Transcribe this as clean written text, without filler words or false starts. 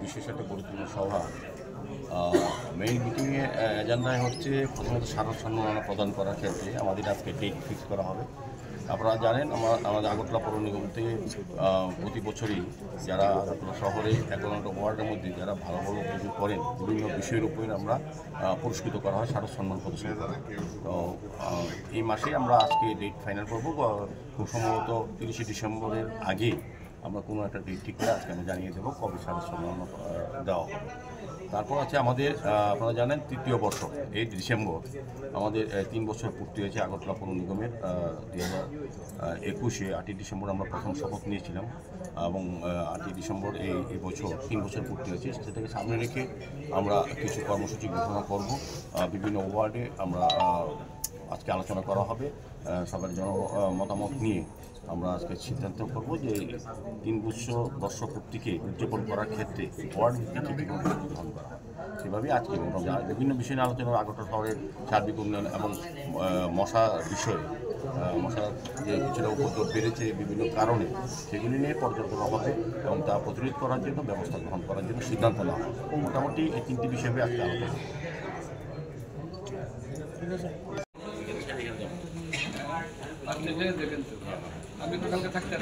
বিশেষ একটা গুরুত্বপূর্ণ সভা। মেইন মিটিংয়ে এজেন্ডায় হচ্ছে প্রথমত স্মারক সম্মাননা প্রদান করার ক্ষেত্রে আমাদের আজকে ডেট ফিক্স করা হবে। আপনারা জানেন আমাদের আগরতলা পৌর নিগম থেকে প্রতি বছরই যারা আগরতলা শহরে 11টা ওয়ার্ডের মধ্যে যারা ভালো ভালো কিছু করেন বিভিন্ন বিষয়ের উপরে আমরা পুরস্কৃত করা হয় স্মারক সম্মান প্রদর্শন করা। তো এই মাসে আমরা আজকে ডেট ফাইনাল করবো, খুব সম্ভবত 30শে ডিসেম্বরের আগে আমরা কোনো একটা ডেট ঠিক করে আজকে আমি জানিয়ে দেবো কবে স্মারক সম্মান দেওয়া হবে। তারপর আছে আমাদের আপনারা জানেন তৃতীয় বর্ষ এই ডিসেম্বর আমাদের 3 বছর পূর্তি হয়েছে আগরতলা পৌর নিগমের। 2021-এ 8ই ডিসেম্বর আমরা প্রথম শপথ নিয়েছিলাম এবং 8ই ডিসেম্বর এই বছর 3 বছর পূর্তি হয়েছে। সেটাকে সামনে রেখে আমরা কিছু কর্মসূচি ঘোষণা করব। বিভিন্ন ওয়ার্ডে আমরা আজকে আলোচনা করা হবে, সবার মতামত নিয়ে আমরা আজকে সিদ্ধান্ত করব যে 3 বর্ষ পূর্তিকে উদযাপন করার ক্ষেত্রে ওয়ার্ড ভিত্তিক কীভাবে গ্রহণ করা হয় সেভাবেই আজকে বিভিন্ন বিষয় নিয়ে আলোচনা। আগরতলা শহরের সার্বিক উন্নয়ন এবং মশা বিষয়ে মশার যে কিছুটা উপদ্রব বেড়েছে বিভিন্ন কারণে সেগুলি নিয়ে পর্যালোচনা হবে এবং তা প্রতিরোধ করার জন্য ব্যবস্থা গ্রহণ করার জন্য সিদ্ধান্ত নেওয়া হবে। মোটামুটি এই 3টি বিষয়ে আজকে আলোচনা। আমি তো কালকে থাকতে